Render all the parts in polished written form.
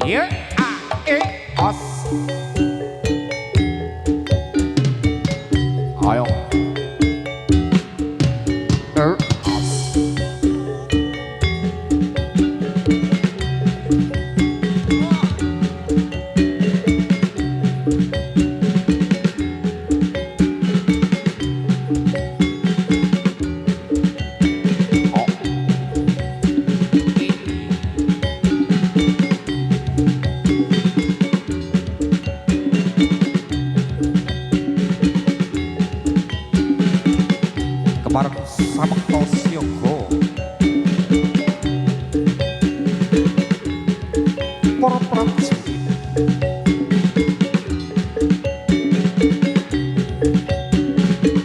Ya a e os. Ayo. Os. Kemarin samekta siyaga para prajurit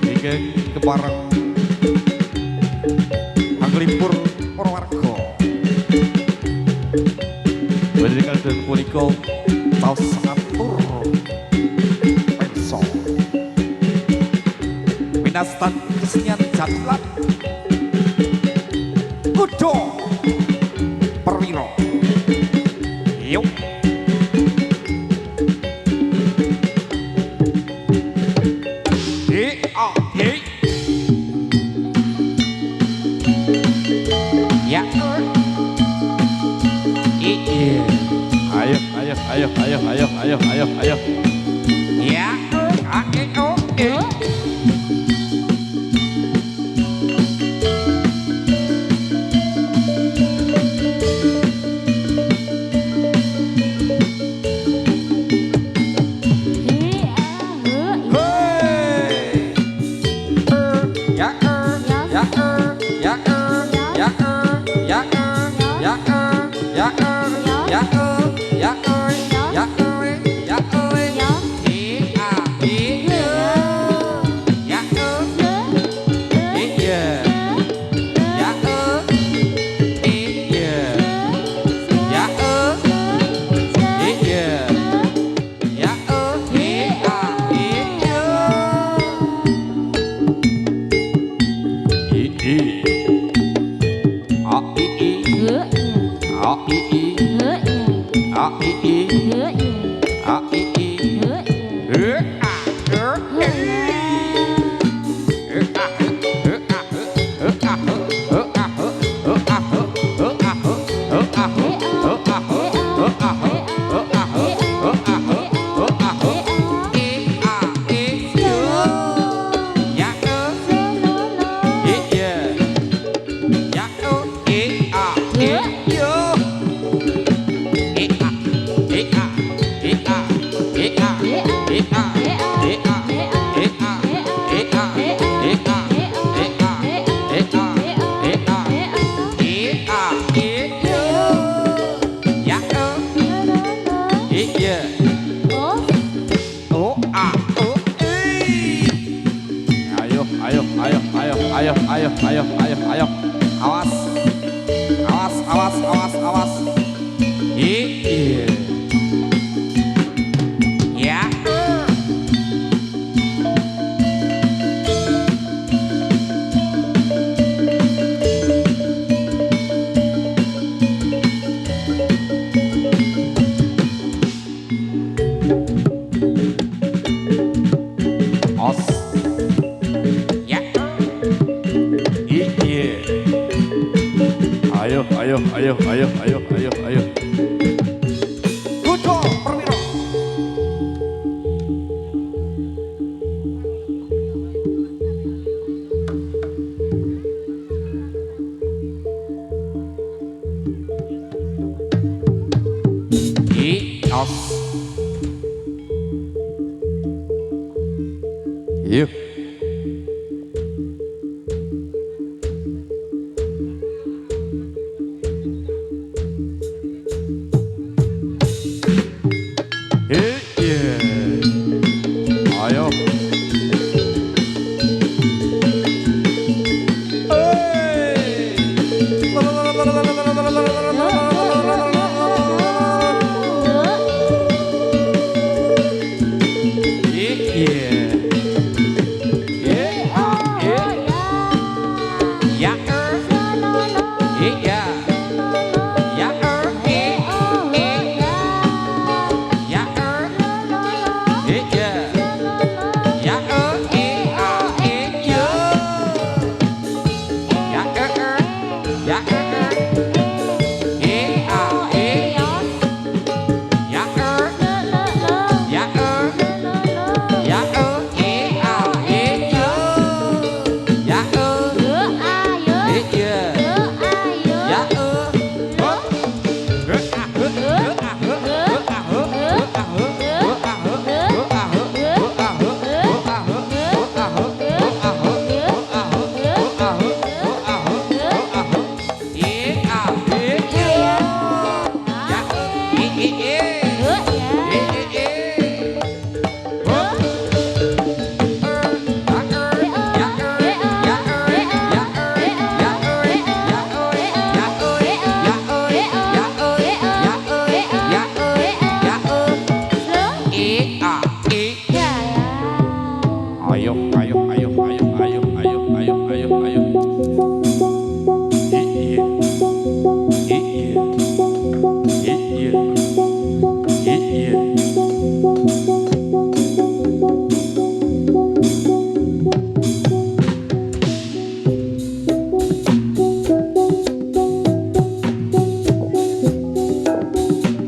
ingkang kepareng anglipur para warga badhe kalih punika taos atur penso winastan kesenian jatlat kudo perwira yuk ya ayo ya ayo awas ya os ayo kudo perwira os yuk Iya. Ya e ya iya. Ya a yo. Ya ya Ayo, ayo, ayo, ayo, ayo, ayo, ayo, ayo, ayo. Iya, iya, iya, iya.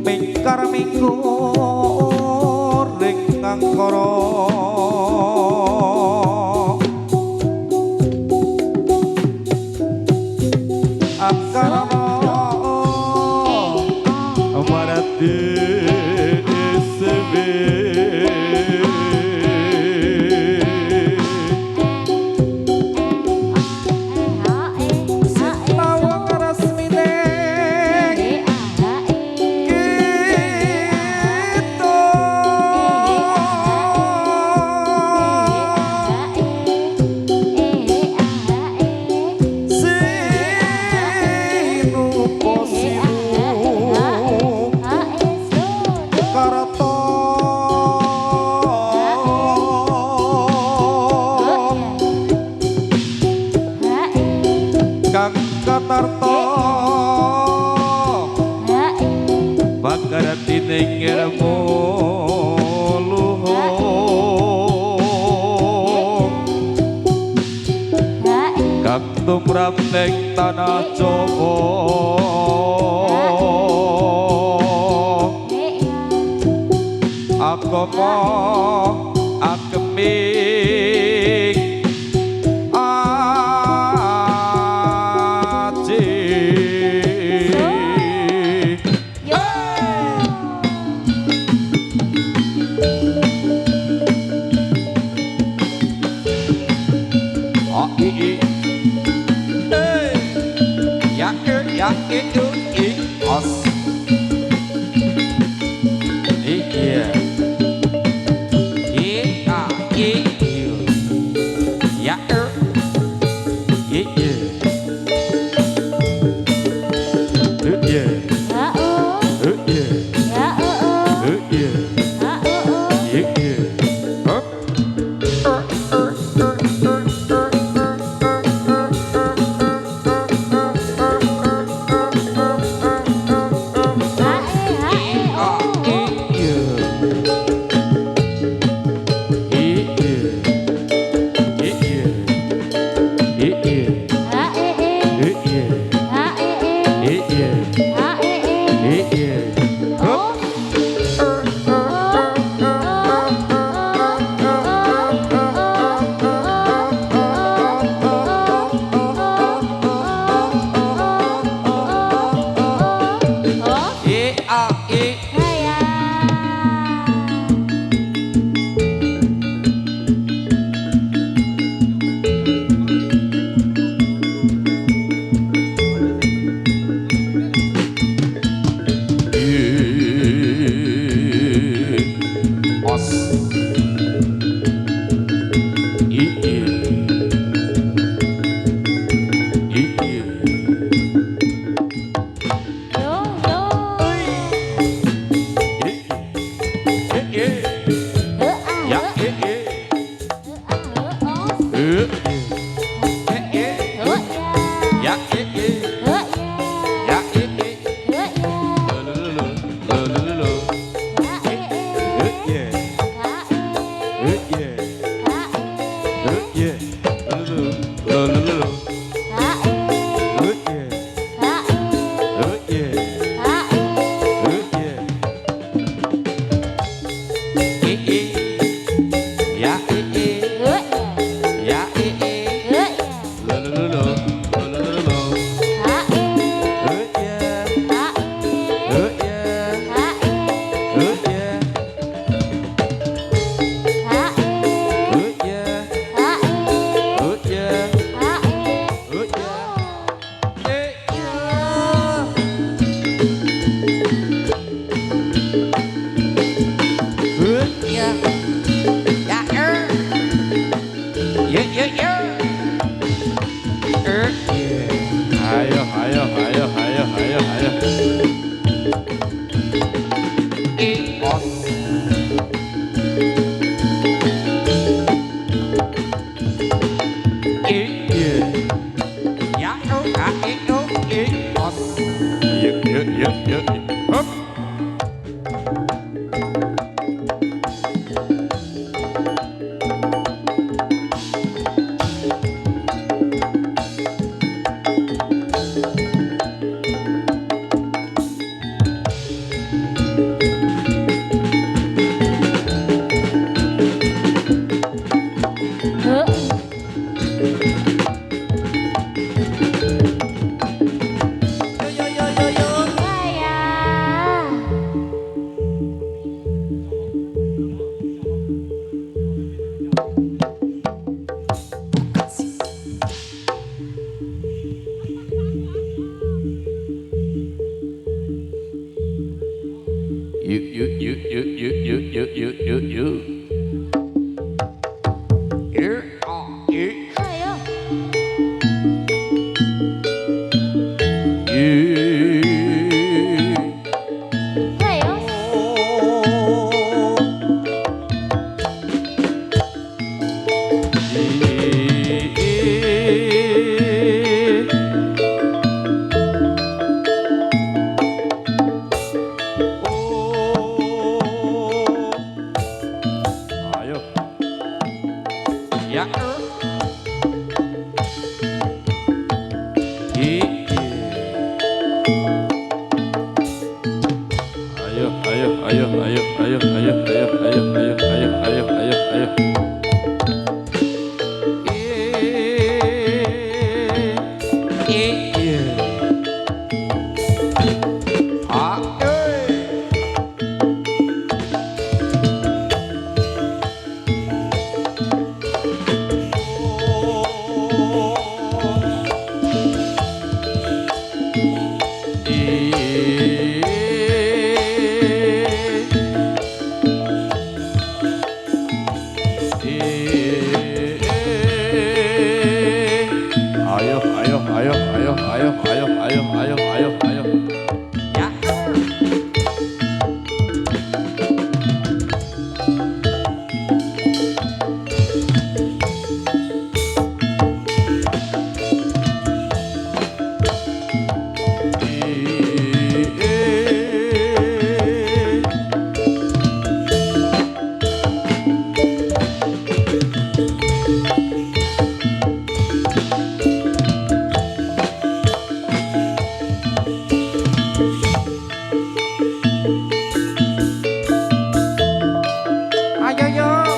Mingkar minggur ring ngangkara. Katarto bakarati ning ilmu luhur kang tumrap ning tanah Jawa agama ageming os iya ya ayo, ayo, ayo, ayo, ayo. Ios. Ya, ios. Yuk, yuk, yuk, yuk. Hop. Yuk, yuk, yuk, yuk, yuk, yuk, yuk, yuk, yuk, yuk. Ayo. Ayo. Ayo. Ya. Ayo, ayo, ayo, ayo, ayo, ayo, ayo, ayo, ayo, ayo, ayo, ayo, ayo. Ayo, ayo, ayo, ayo, ayo, ayo, ayo, ayo, ayo, ayo. Ya. Ayo, yo.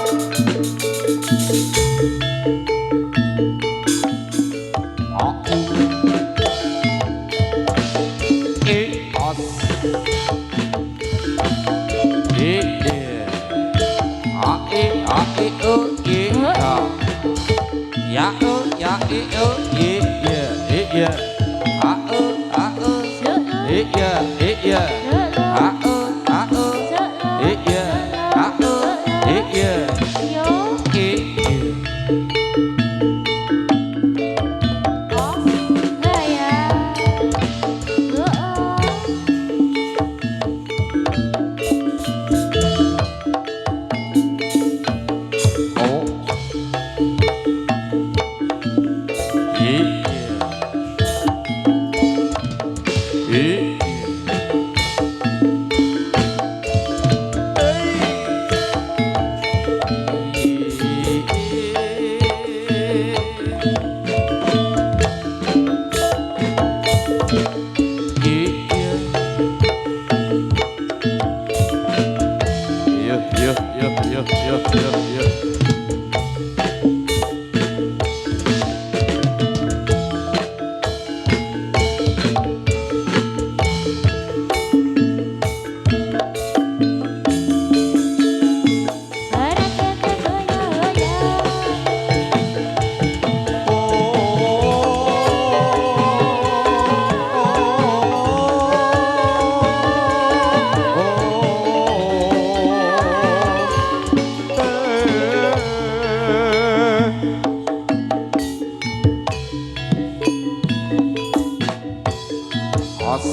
os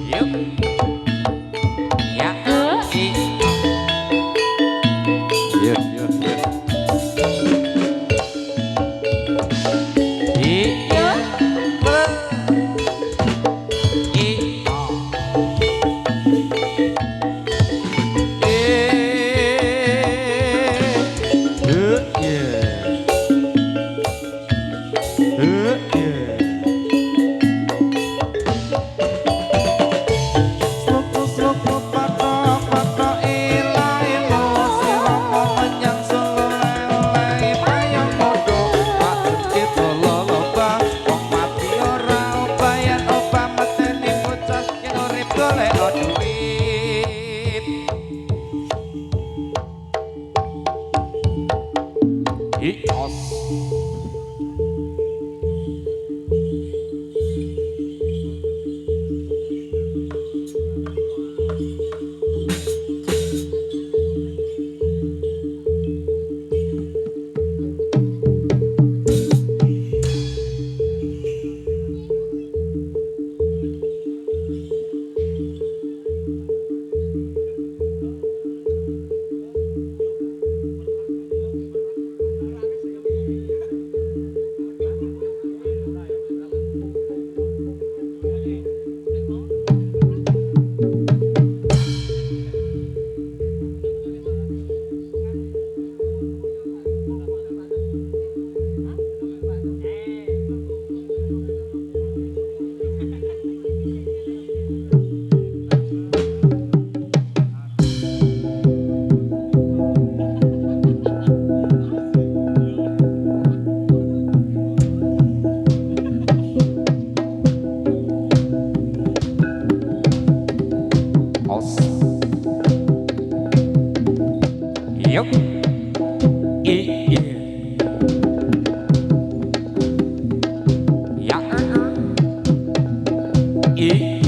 yuk ya i Iya, iya, iya. i Yo. yuk i ya i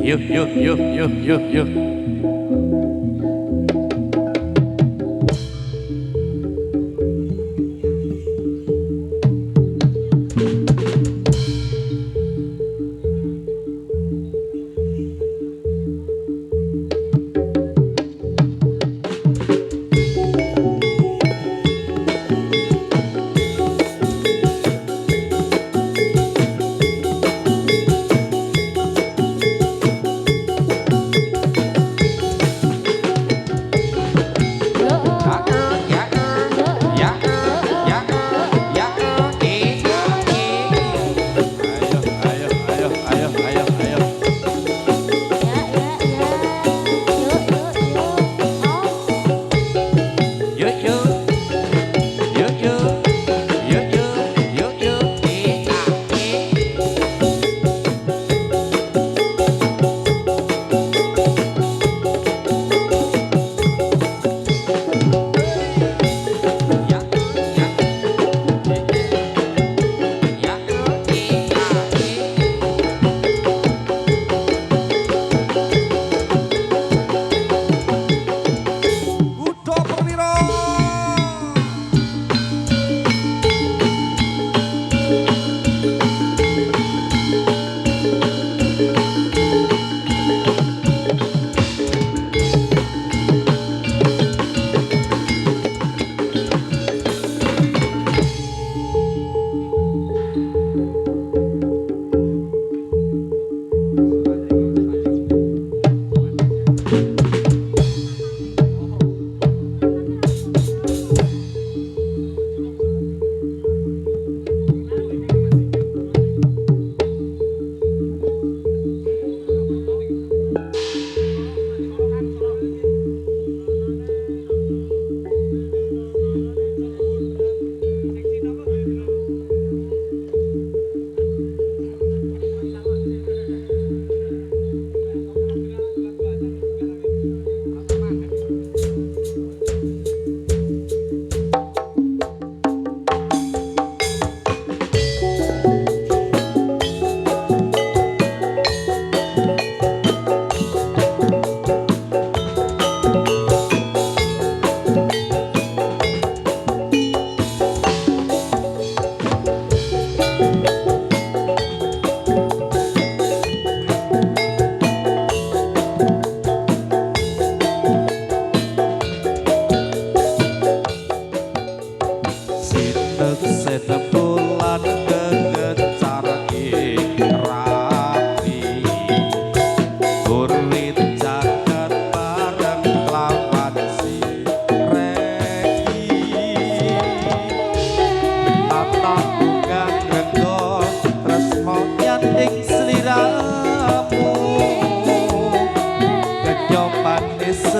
Yuk, yuk, yuk, yuk, yuk, yuk.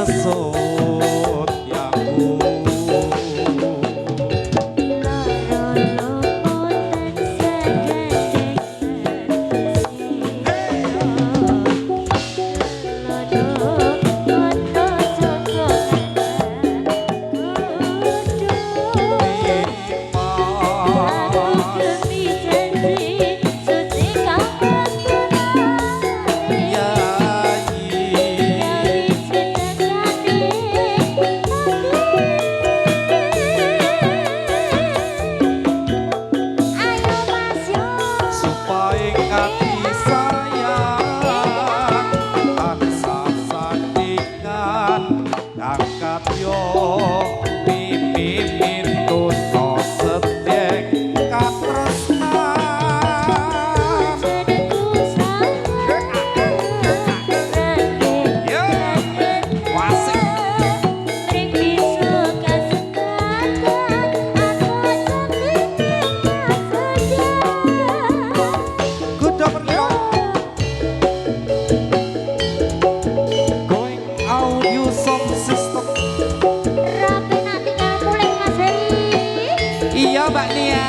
sesut yaku. Mbak Nia.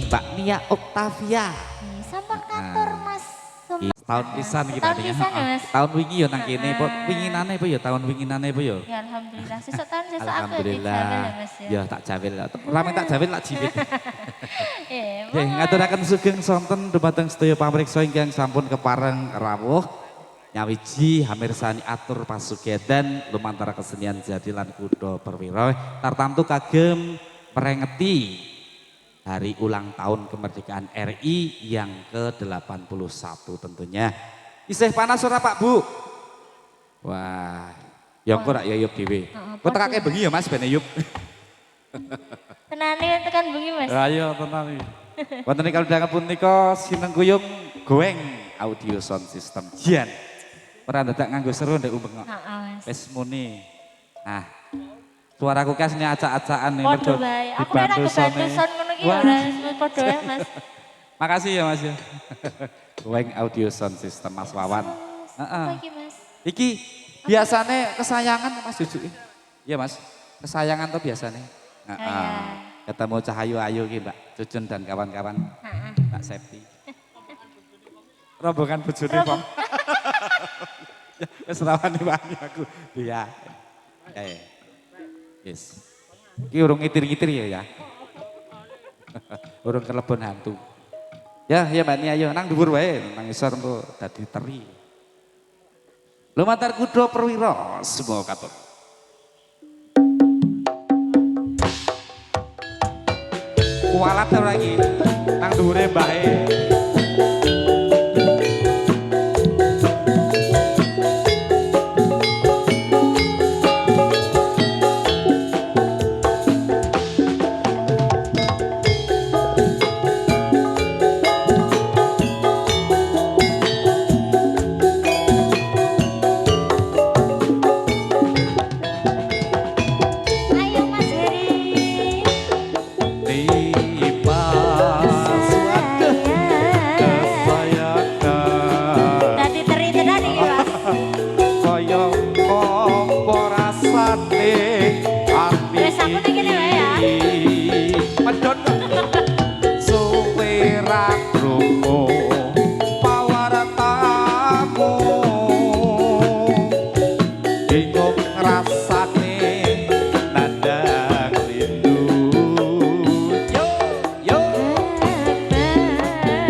Mbak Nia Octavia. Sampun kantor Mas. Tahun pisan iki Tahun pisan ya, Mas. Tahun wingi ya nang kene, winginane apa ya tahun winginane apa ya? Ya alhamdulillah. Sesuk tahun sesuk aku Alhamdulillah. dijawel ya Mas ya. Ya tak jawel. Lame tak jawel tak jiwit. Eh, Nggih, ngaturaken sugeng sonten dumateng sedaya pamriksa ingkang sampun kepareng rawuh nyawiji hamirsani atur pasugedan lumantar kesenian jadi lan kuda perwira tartamtu kagem merengeti hari ulang tahun kemerdekaan RI yang ke-81 tentunya. Isih panas ora Pak Bu? Wah, ya engko rak ya yub dhewe. Kok tekake bengi ya Mas ben yub. tenane tekan bengi Mas. Ayo tenang iki. Wonten ing kalundangan punika sinengguyung goeng audio sound system Jian. Ora dadak nganggo seru ndek umbeng kok. Heeh Mas. Wis muni. Nah, suaraku kas ini acak-acakan nih. Podo bae. Aku nek nang kebantu son ngono ki ya ora podo ya Mas. Makasih ya Mas ya. Goeng audio sound system Mas Wawan. Apa iki Mas? Iki Biasanya kesayangan Mas Jujuk. Iya Mas, kesayangan tuh biasanya. Ketemu Cahayu Ayu ki Mbak Cucun dan kawan-kawan. Mbak Septi. Rombongan bojone Pom. Wis rawani wani aku. Iya. Yes. Ki urung ngitir-ngitir ya. Urung kelebon hantu. Ya Mbak Nia ayo nang dhuwur wae, nang isor engko dadi teri. Lumantar kuda perwira semua katut. Kualat ora iki nang dhuwure mbahe. Ayo Mas Heri. Tadi teri tenan iki Mas. Kaya apa rasane ati Wis aku ning kene wae ya. medhot suwe ra krungu pawartamu bingung rasane nandang rindu yo yo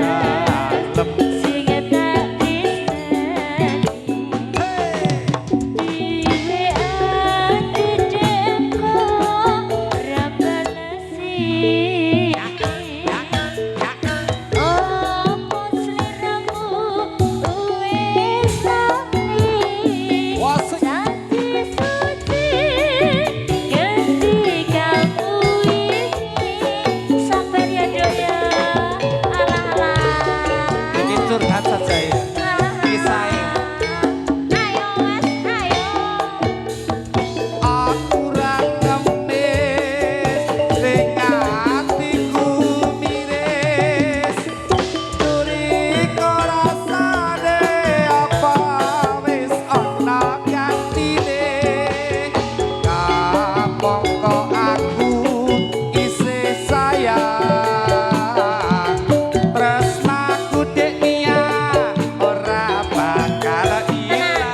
dalem Sing tak diseni. ini curhat saja ya kisahnya. Ayo Mas, ayo. Aku ra ngemis ning atiku miris durika rasane apa wis ana gantine kapangka aku isih sayang tresnaku dek Nia ora bakal ilang.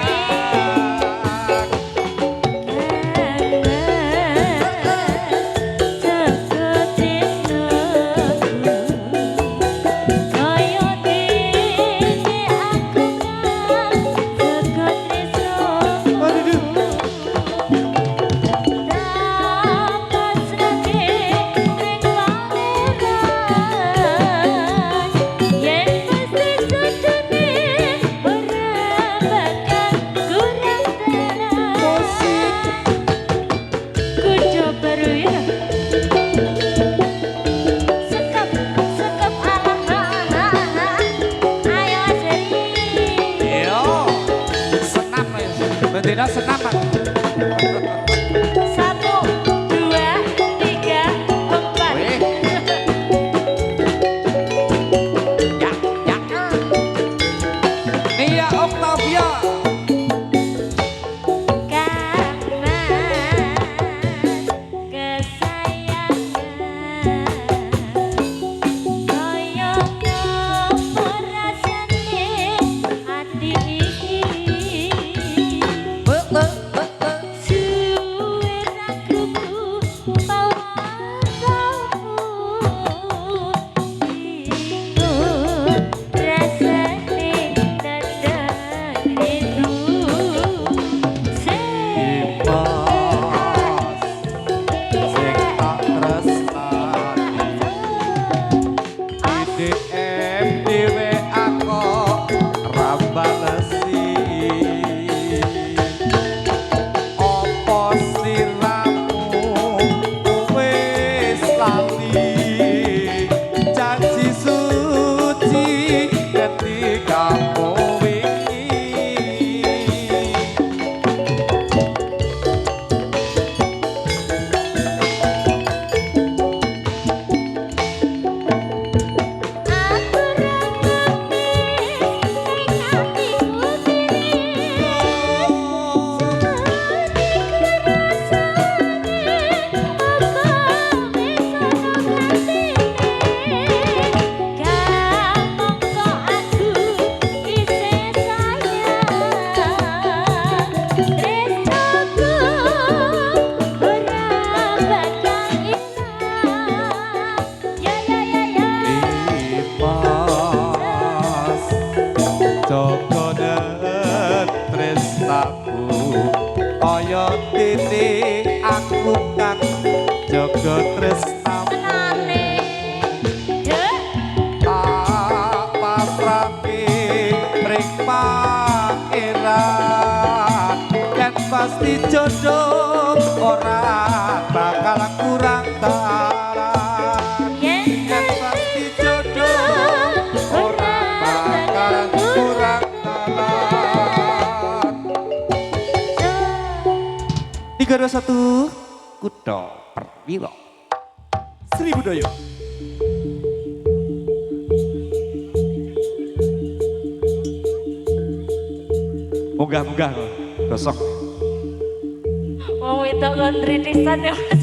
Kuda perwira sekep sekep alah ayo Mas Heri. Yo, senam wis. Bendina senam. Pak. 1, 2, 3, 4. Weh. Ya. Nia Octavia. Karena kesayangan kaya apa rasane ati iki. jaga tresnamu Tenane. Dek. tak pasrahke mring pangeran yen pasti jodoh ora bakal kurang taran yen pasti jodoh ora bakal kurang taran 321 Kuto Perwiro Sri Budaya munggah-munggah gosok Wong wedok kon tritisan ya Mas.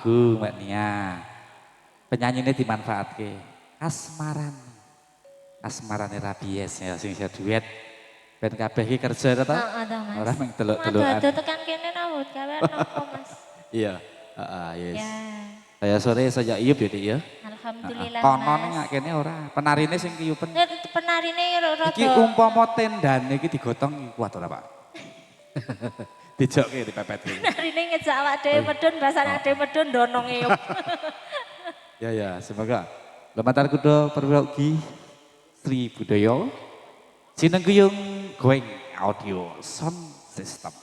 lagu Mbak Nia. Penyanyinya dimanfaatke. Asmaran. Asmarane Rabies ya sing iso duet. Ben kabeh iki kerja ta? Ada Mas. Ora mung delok-delokan. Ada tekan kene nawut gawe nopo Mas. Iya, heeh, yes. Ya. Saya sore saya Iyup ya, Dik ya. Alhamdulillah Konon Mas. ngak kene ora. Penarine sing kiyupen. Penarine rada. Iki umpama tendane iki digotong iki kuat ora, Pak? Dijokke dipepetke. Penarine ngejak awak dhewe medun basane dhewe medun ndono ngeyup. Ya, semoga Lumantar Kudo Perwira ugi Sri Budaya Sinengguyung Going Audio Sound System.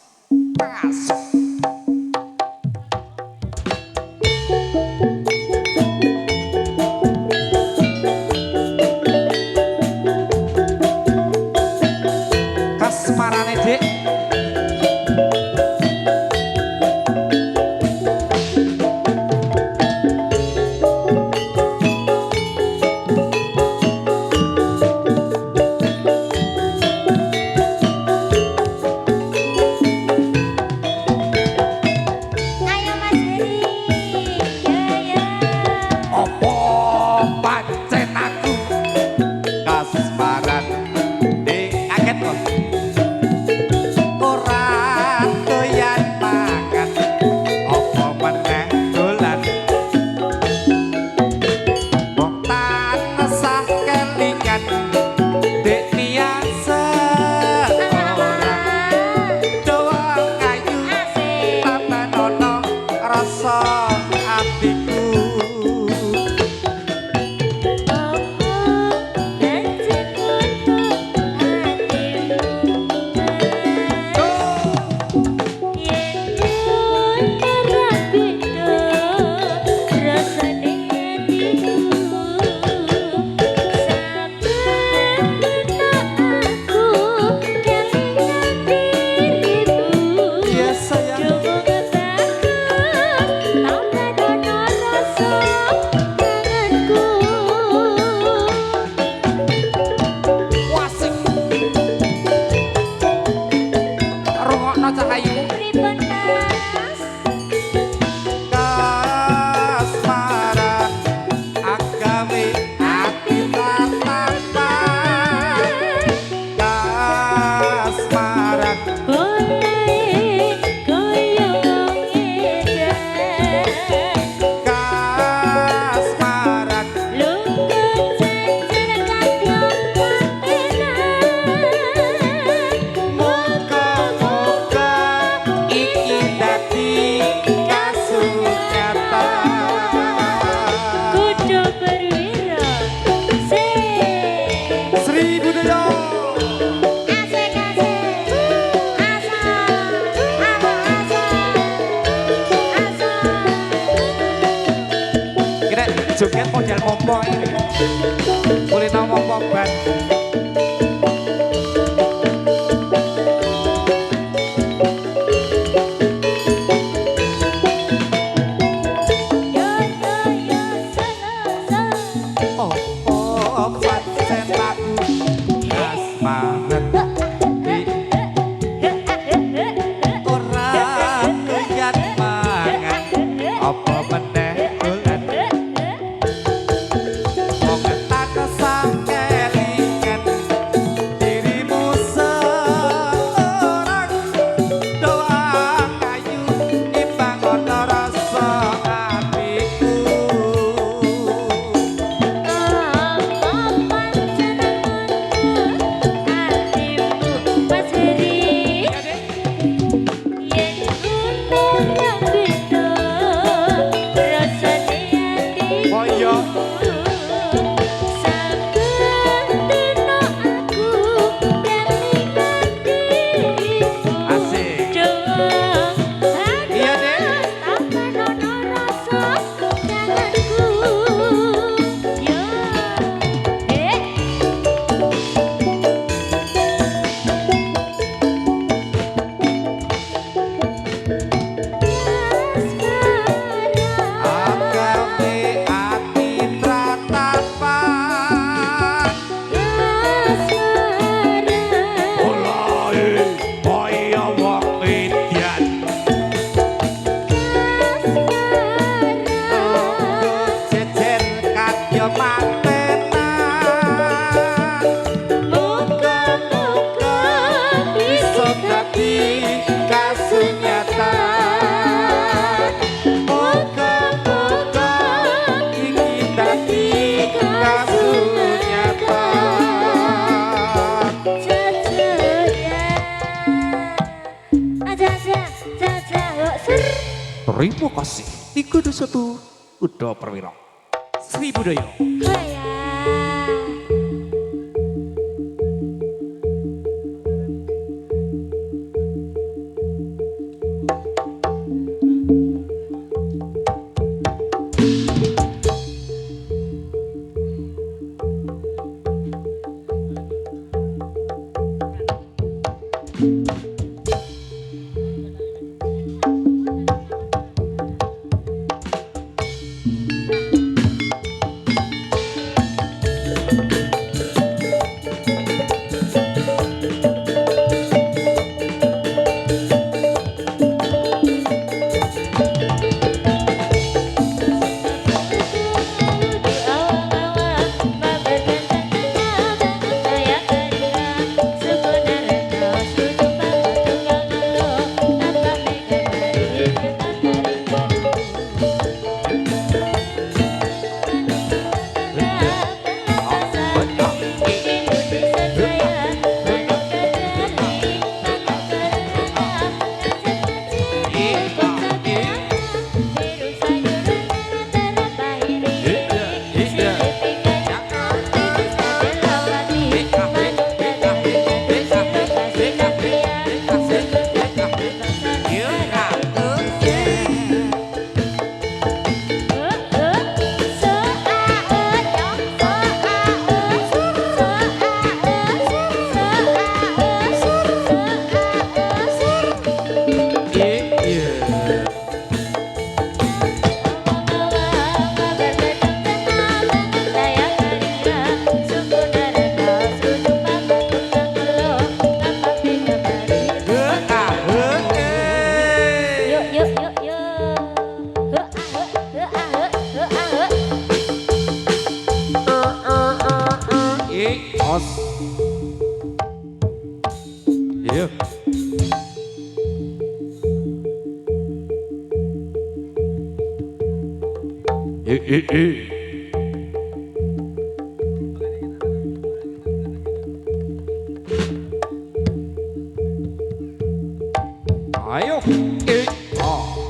Masuk. Kasmarane Dik. Ayo Mas Heri. Ya. Opo pancen aku kasmaran kaget kok ora doyan makan opo meneh dolan wong tansah kelingan dek niase ora doang kayu tambah nono rasa atiku. Yes, sayang. Wasik rungokno cahayu kasmaran agawe ati tatapan kasmaran kasmaran moga-moga iki dadi kasunyatan Sri Budaya kira joget model mompo ini kulino mompo ban oh pancen aku kasmaran ora doyan mangan apa meneh dolan wong tak Terima kasih. 321 Kudo Perwira. Sri Budaya. Hoya. Os. Iya. Eh. Ayo. Oh.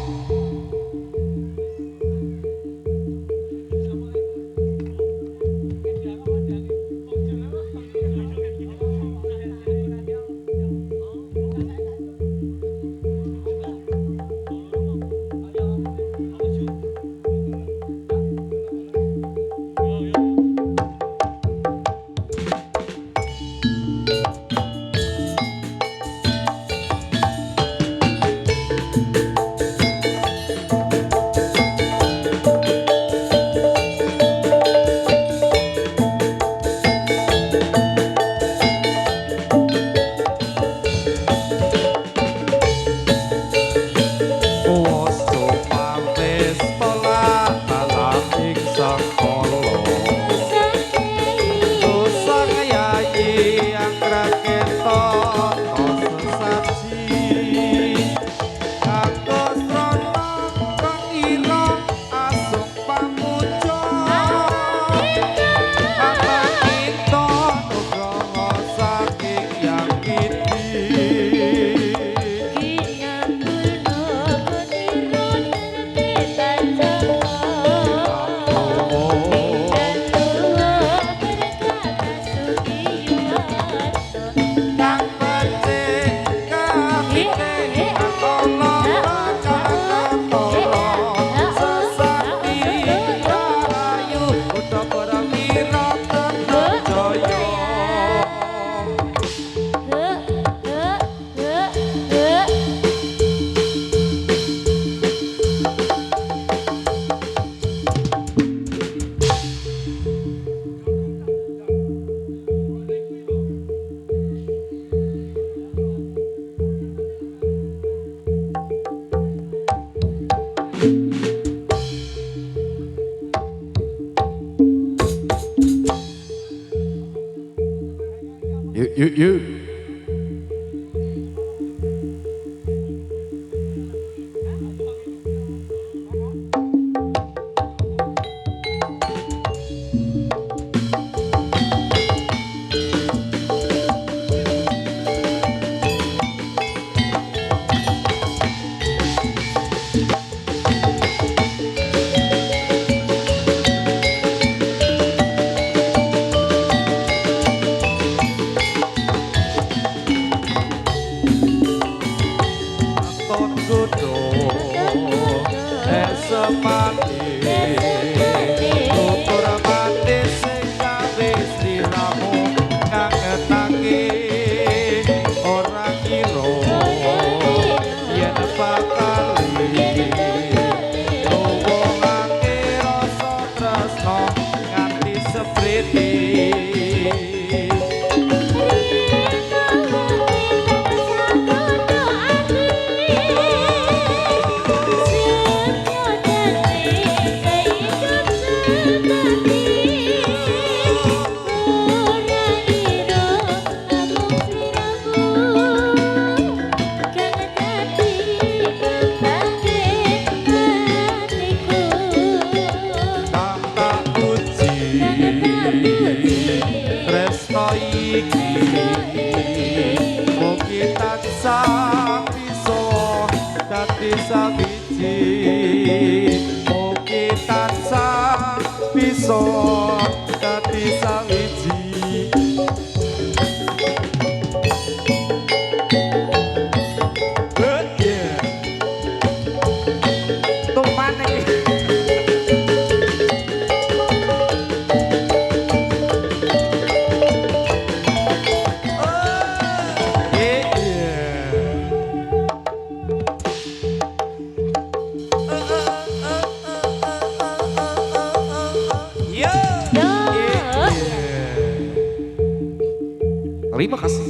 Yuk. Terima kasih.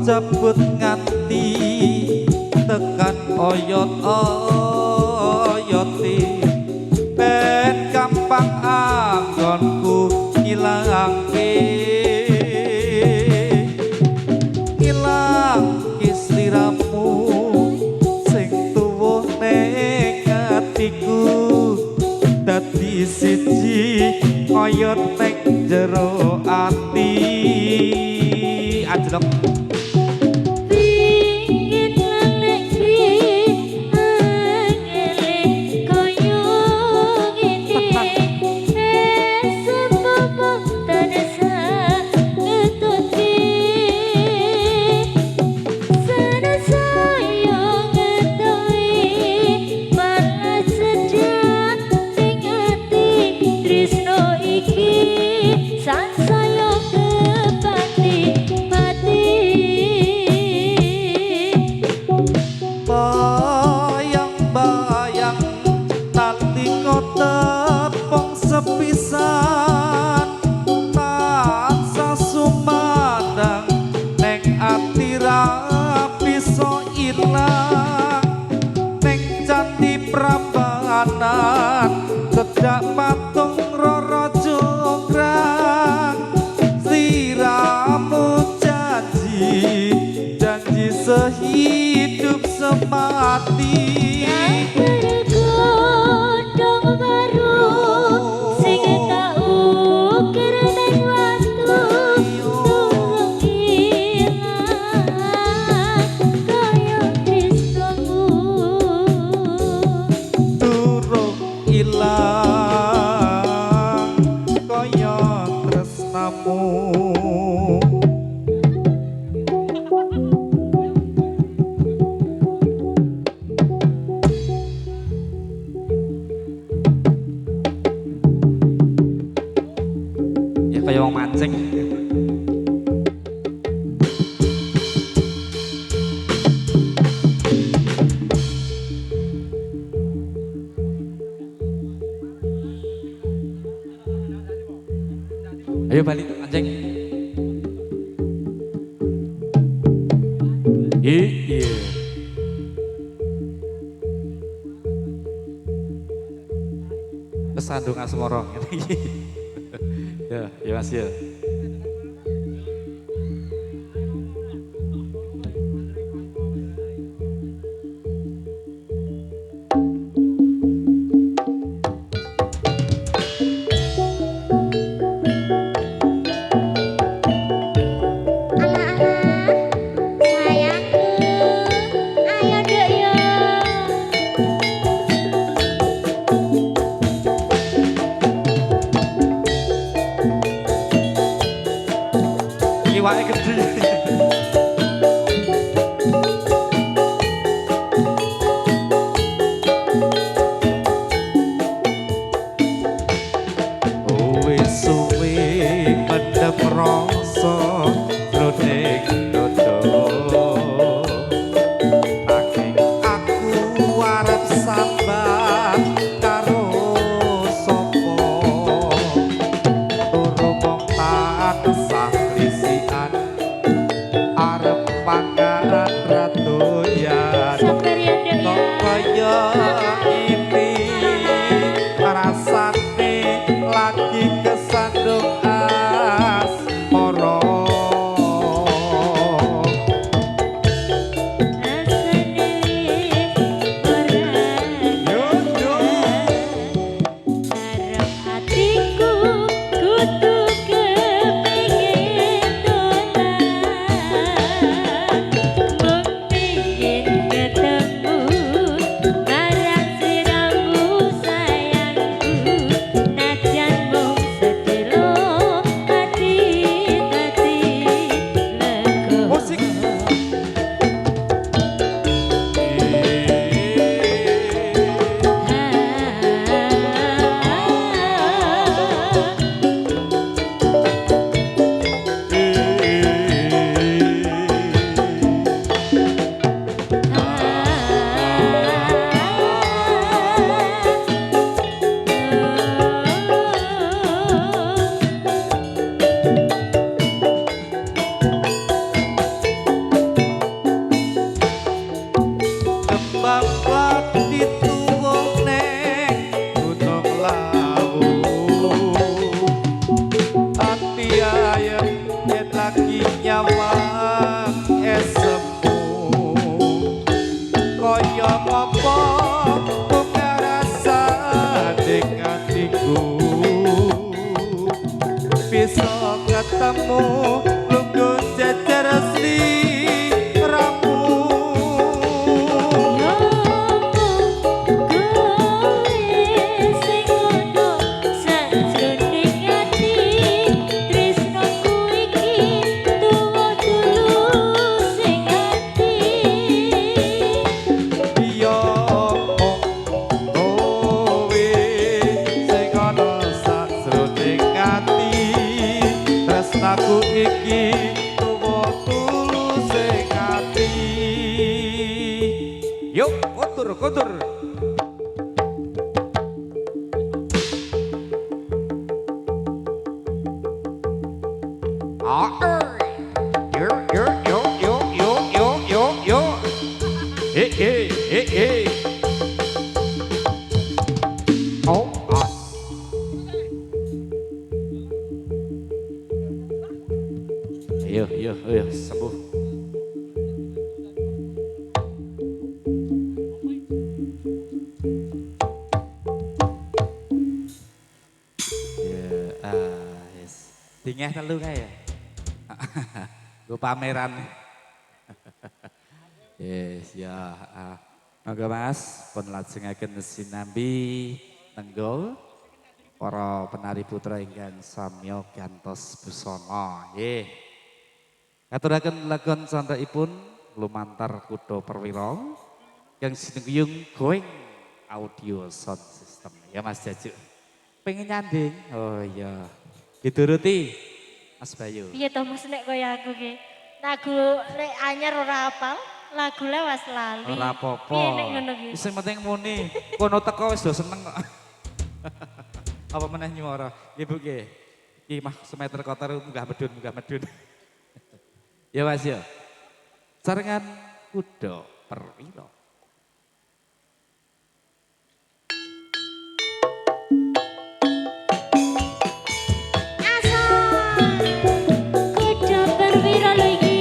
Jabut nganti tekan oyot-oyote ben gampang anggonku ngilangke sliramu sing tuwuh ning atiku dadi siji oyot ning jero ati anjlok. Sepisan tansah sumandang neng ati ra bisa ilang neng candi Prambanan cedak patung Roro Jonggrang sliramu janji sehidup semati. Kayak wong mancing. Ayo balik mancing. Iya. Kesandung asmoro. Ya Mas ya. Iwake gede. Wis suwe mendem rasa jroning dodo. Saking aku arep sambat karo sapa. Turu mong tak sah risikan lungguh jejer sliramu. Yo kowe sing ngono sajroning ati tresnaku iki tuwa tulus sing ati. Iya kowe sing ana sajroning ati tresnaku iki tuwa tulus sing ati. Yuk kontur. Yo. Hey. Oh, Ayo, sembuh. Yes. Dingeh telu kae ya. Gue pameran. Yes, ya. Monggo Mas, pun lajengaken sinambi tenggol para penari putra ingkang samya gantos busana. Nggih. Aturaken lagon sandaipun lumantar Kuda Perwira yang sinenggung going audio sound system. Ya Mas Jaju. Pengen nyanding? Oh iya. Dituruti Mas Bayu. Piye to Mas nek kaya aku ki? Lagu lek anyar ora apal, lagu lewas lali. Ora apa-apa. Piye nek ngono ki? Sing penting muni. Kono teko wis do seneng kok. Apa meneh nyuara? Nggih Bu nggih. Iki mah semeter kotor munggah medun. Ya Mas ya. Sarengan Kuda Perwira. Kuda Perwira lho iki.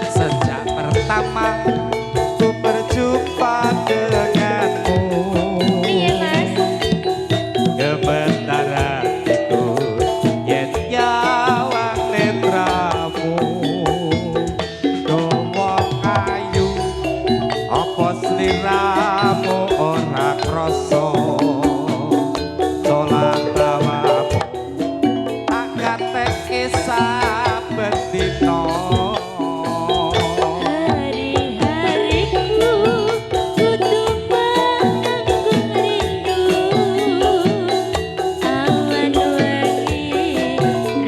Sejak pertama ku berjumpa denganmu, Piye Mas? gemetar hatiku yen nyawang netramu. Dawa ayu apa sliramu ora krasa, solah tawamu tak gateke saben dina. Hari-hariku kudu menanggung rindu. Awan wangi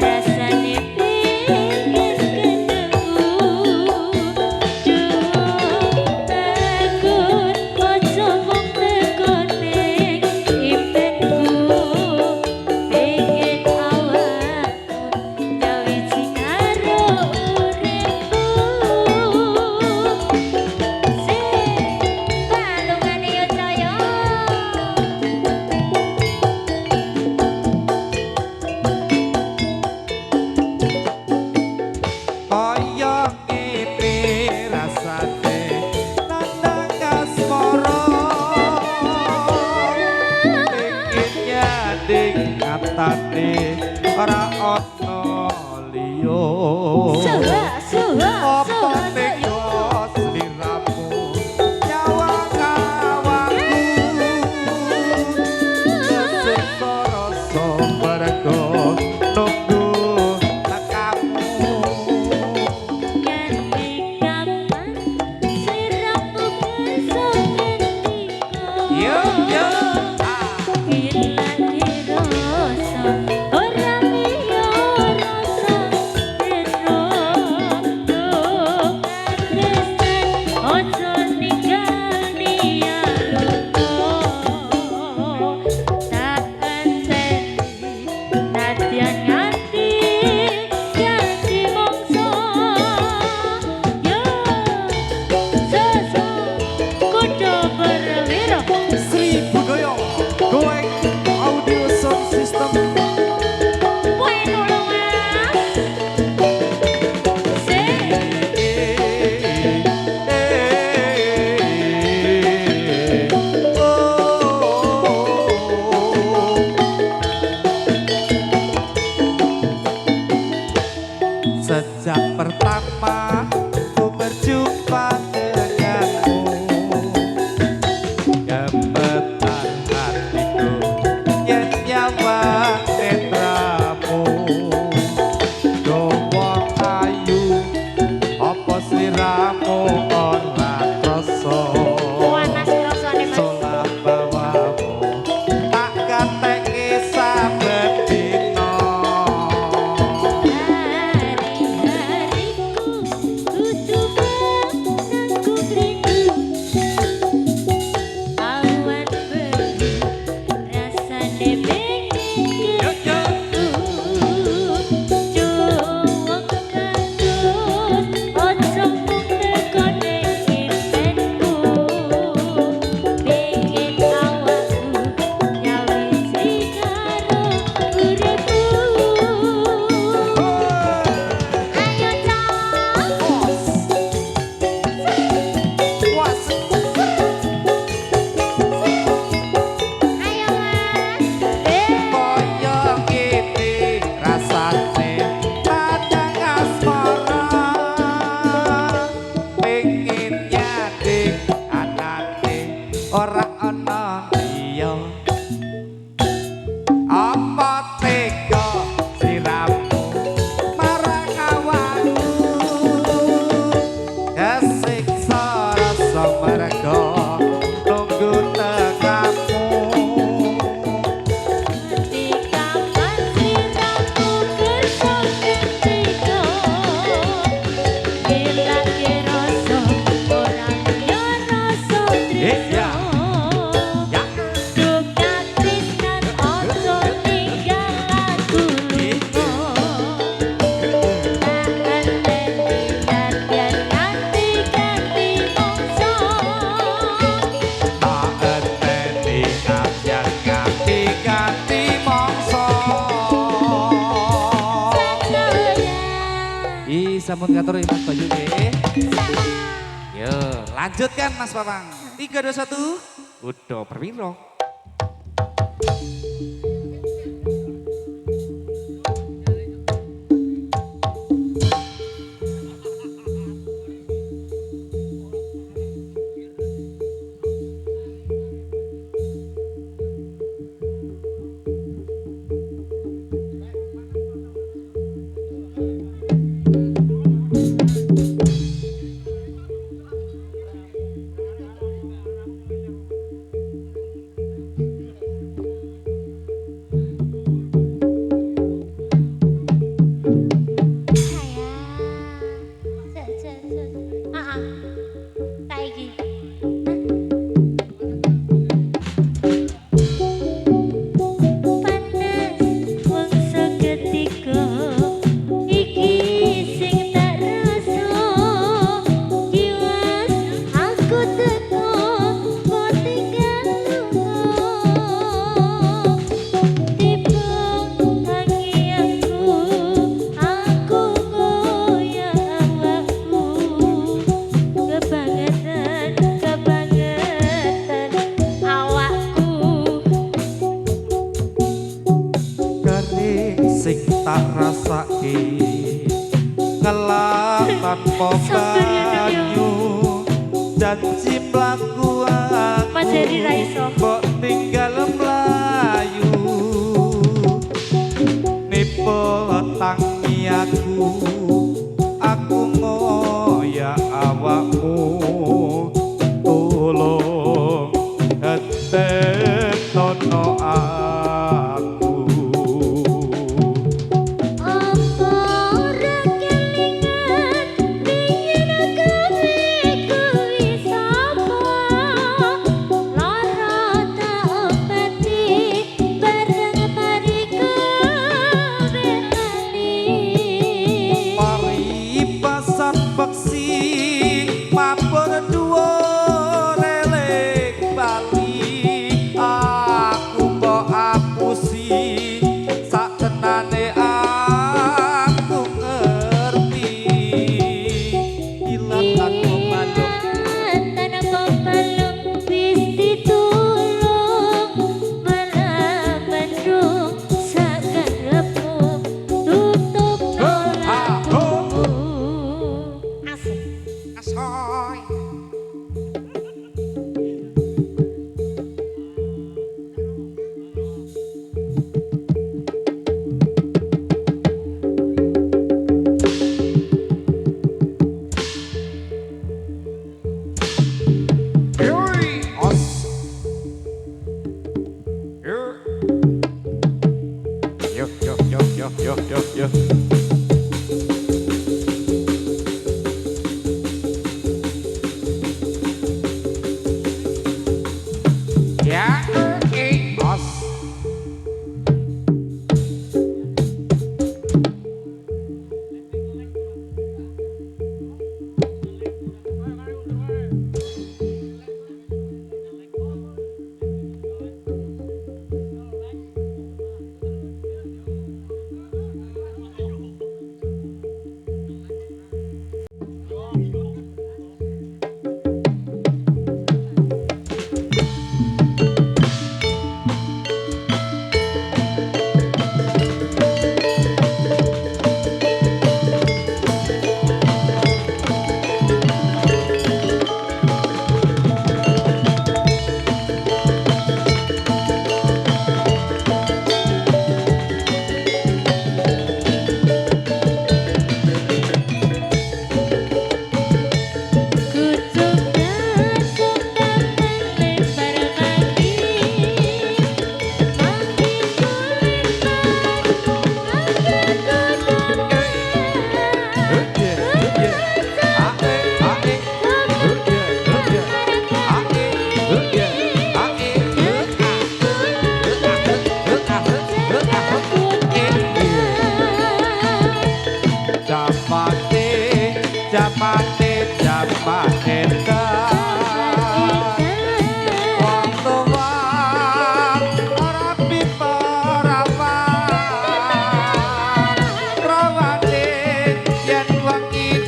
rasane pengen ketemu. Duh takut ojo mung tekone impenku. Pengen awakmu nyawiji karo uripku. Balungane yo jaya. Kaya ngene rasane nandang asmara, ingin nyanding ngatane ora ana liya. Apa tega sliramu nyawang awakku, sesuk rasa mergo nunggu tekamu. Nganti kapan sliramu bisa ngendika? Yo. Bila dirasa ora liya rasa slira. sampun ngatur Mas Bayu nggih. Yo, lanjutkan Mas Papang. 3 2 1. Kudo Perwira. Tak rasake ngelah tanpa banyu janji mlaku aku kok tinggal mlayu nipo tangi aku ngoyak awakmu tolong hetetono Yo. Ya, os. Wangi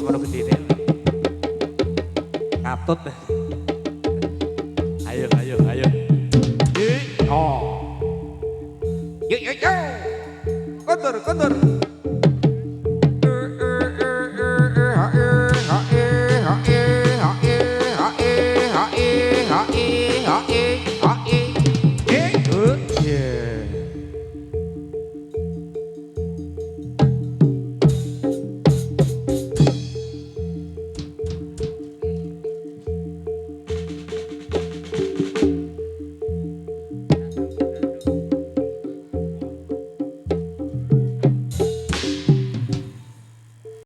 semono gedene. Katut. Ayo, ayo, ayo. Oh. Yuk yuk yuk. Kondur, kondur.